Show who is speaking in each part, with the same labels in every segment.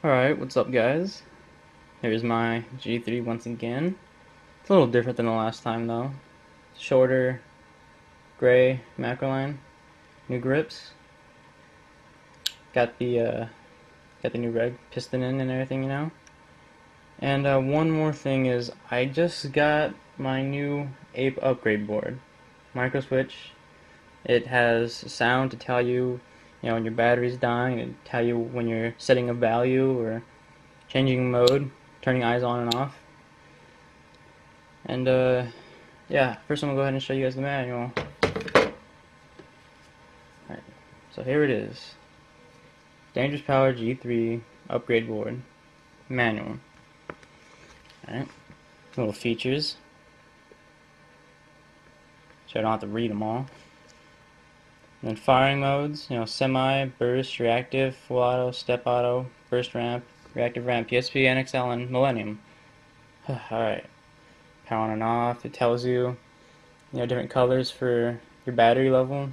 Speaker 1: Alright, what's up guys? Here's my G3 once again. It's a little different than the last time though. Shorter, gray macro line, new grips. Got the new reg piston in and everything, you know. And one more thing is I just got my new APE upgrade board. Micro switch. It has sound to tell you, when your battery's dying, and tell you when you're setting a value or changing mode, turning eyes on and off. And yeah, first I'm gonna go ahead and show you guys the manual. Alright, so here it is. Dangerous Power G3 upgrade board manual. Alright, little features. So I don't have to read them all. And then firing modes, semi, burst, reactive, full auto, step auto, burst ramp, reactive ramp, PSP, NXL, and Millennium. Alright, power on and off. It tells you, different colors for your battery level.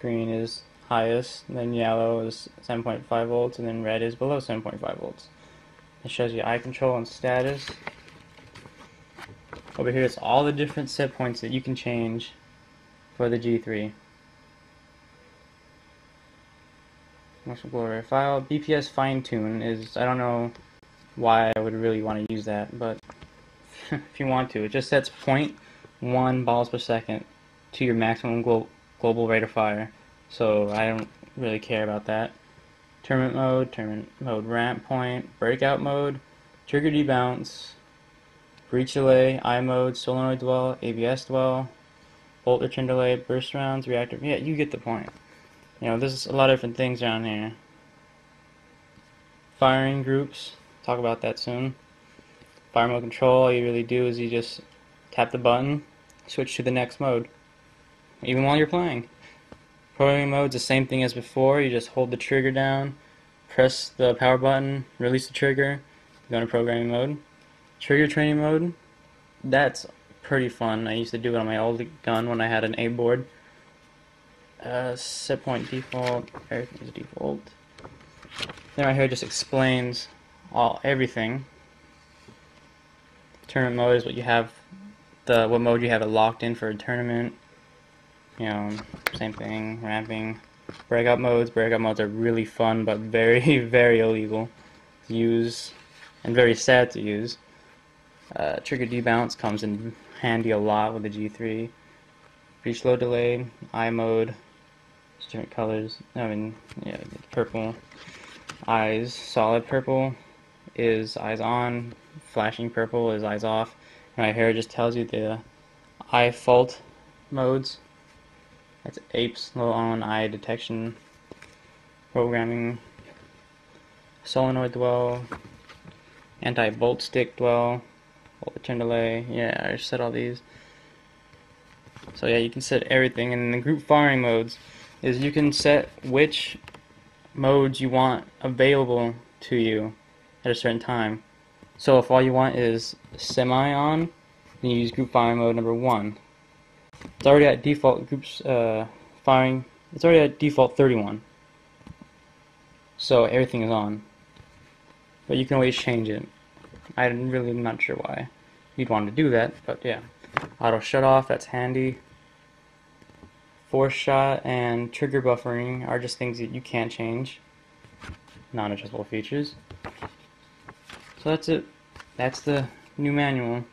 Speaker 1: Green is highest, and then yellow is 7.5 volts, and then red is below 7.5 volts. It shows you eye control and status. Over here it's all the different set points that you can change for the G3. Motion blur file. BPS fine tune is, I don't know why I would really want to use that, but if you want to, it just sets 0.1 balls per second to your maximum global rate of fire. So I don't really care about that. Tournament mode ramp point, breakout mode, trigger debounce, breach delay, eye mode, solenoid dwell, ABS dwell, bolt return delay, burst rounds, reactive. Yeah, you get the point. There's a lot of different things around here. Firing groups, talk about that soon. Fire mode control, all you really do is you just tap the button, switch to the next mode, even while you're playing. Programming mode's the same thing as before. You just hold the trigger down, press the power button, release the trigger, go into programming mode. Trigger training mode, that's pretty fun. I used to do it on my old gun when I had an A board. Set point default, everything is default. Then right here just explains everything. Tournament mode is what you have, what mode you have it locked in for a tournament. Same thing, ramping. Breakout modes are really fun, but very, very illegal to use, and very sad to use. Trigger debounce comes in handy a lot with the G3. Breach low delay, eye mode, different colors. Purple. Eyes, solid purple is eyes on, flashing purple is eyes off. And right here it just tells you the eye fault modes. That's APE's low on eye detection, programming, solenoid dwell, anti-bolt stick dwell, bolt return delay. Yeah, I just set all these. So yeah, you can set everything. And the group firing modes is you can set which modes you want available to you at a certain time. So if all you want is semi on, then you use group firing mode number 1. It's already at default groups firing. It's already at default 31. So everything is on. But you can always change it. I'm really not sure why you'd want to do that, but yeah. Auto shut off, that's handy. Force shot and trigger buffering are just things that you can't change. Non-adjustable features. So that's it. That's the new manual.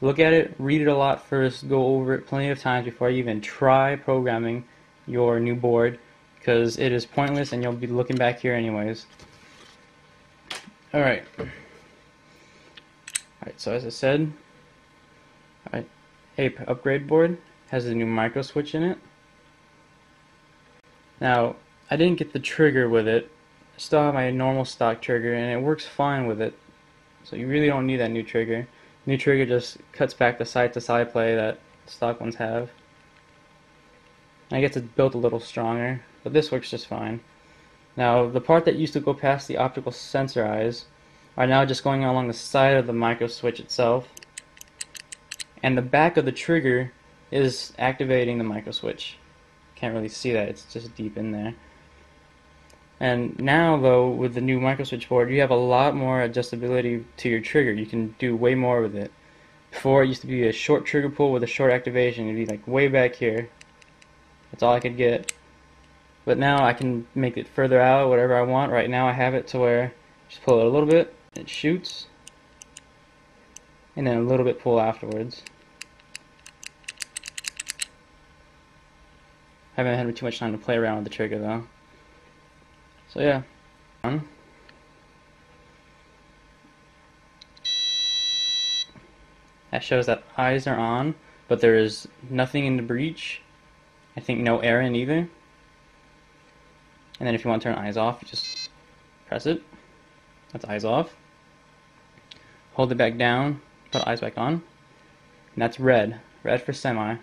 Speaker 1: Look at it, read it a lot first, go over it plenty of times before you even try programming your new board, because it is pointless and you'll be looking back here anyways. Alright, so as I said, APE upgrade board has a new micro switch in it. Now, I didn't get the trigger with it. I still have my normal stock trigger and it works fine with it. So you really don't need that new trigger. New trigger just cuts back the side-to-side play that stock ones have. I guess it's built a little stronger, but this works just fine. Now, the part that used to go past the optical sensor eyes are now just going along the side of the micro switch itself. And the back of the trigger is activating the micro switch. Can't really see that, it's just deep in there. And now, though, with the new micro switch board, you have a lot more adjustability to your trigger. You can do way more with it. Before, it used to be a short trigger pull with a short activation. It'd be like way back here. That's all I could get. But now I can make it further out, whatever I want. Right now I have it to where just pull it a little bit, it shoots, and then a little bit pull afterwards. Haven't had too much time to play around with the trigger though. So yeah. That shows that eyes are on, but there is nothing in the breech. I think no air in either. And then if you want to turn eyes off, you just press it. That's eyes off. Hold it back down, put eyes back on. And that's red. Red for semi.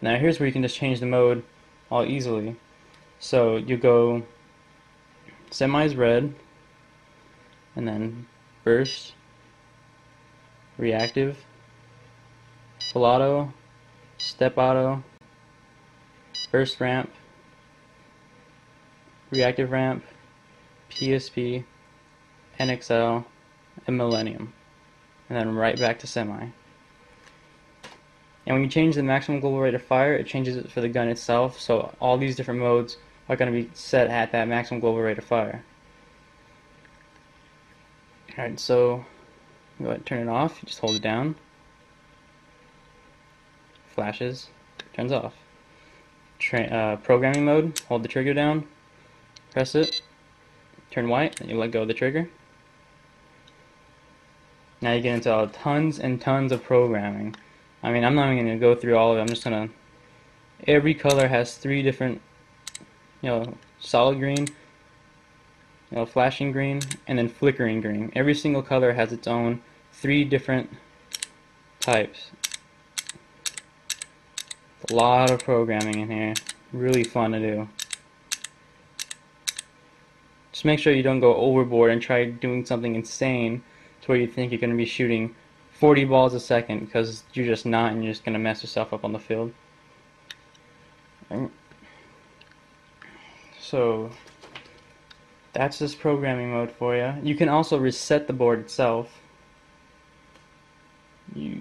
Speaker 1: Now here's where you can just change the mode all easily. So you go semi is red, and then burst, reactive, full auto, step auto, burst ramp, reactive ramp, PSP, NXL, and Millennium, and then right back to semi. And when you change the maximum global rate of fire, it changes it for the gun itself, so all these different modes are going to be set at that maximum global rate of fire. Alright, so go ahead and turn it off, you just hold it down, flashes, turns off. Programming mode, hold the trigger down, press it, turn white, and you let go of the trigger. Now you get into tons and tons of programming. I mean, I'm not even going to go through all of it. I'm just going to... Every color has 3 different, solid green, flashing green, and then flickering green. Every single color has its own 3 different types. A lot of programming in here. Really fun to do. Just make sure you don't go overboard and try doing something insane to where you think you're going to be shooting 40 balls a second, because you're just not, and you're just going to mess yourself up on the field. Right. So that's this programming mode for you. You can also reset the board itself. You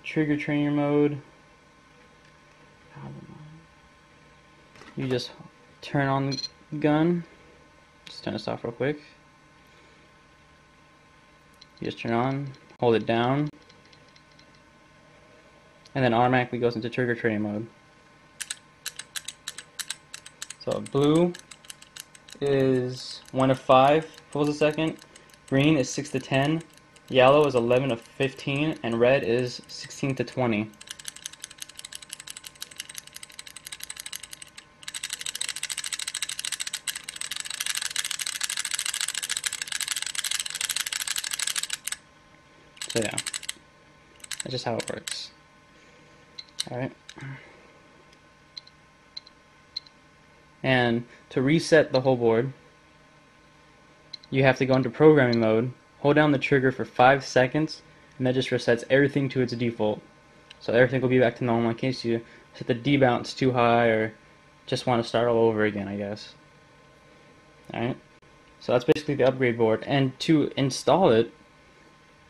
Speaker 1: trigger trainer mode. You just turn on the gun. Just turn this off real quick. You just turn on, hold it down, and then automatically goes into trigger training mode. So blue is 1 to 5 pulls a second, green is 6 to 10, yellow is 11 to 15, and red is 16 to 20. So yeah, that's just how it works. Alright. And to reset the whole board, you have to go into programming mode, hold down the trigger for 5 seconds, and that just resets everything to its default. So everything will be back to normal in case you set the D-bounce too high or just want to start all over again, I guess. Alright. So that's basically the upgrade board. And to install it,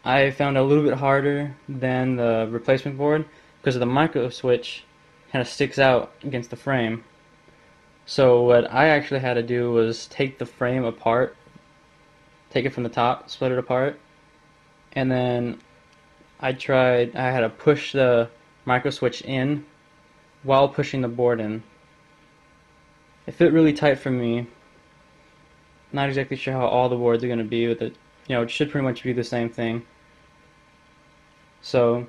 Speaker 1: I found it a little bit harder than the replacement board because the micro switch kind of sticks out against the frame. So what I actually had to do was take the frame apart, take it from the top, split it apart, and then I had to push the micro switch in while pushing the board in. It fit really tight for me. Not exactly sure how all the boards are going to be with it. It should pretty much be the same thing. So,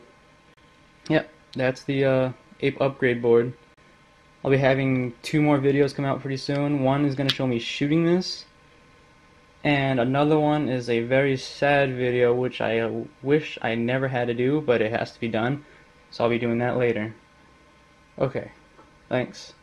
Speaker 1: yep, that's the APE upgrade board. I'll be having 2 more videos come out pretty soon. One is going to show me shooting this, and another one is a very sad video which I wish I never had to do, but it has to be done. So I'll be doing that later. Okay, thanks.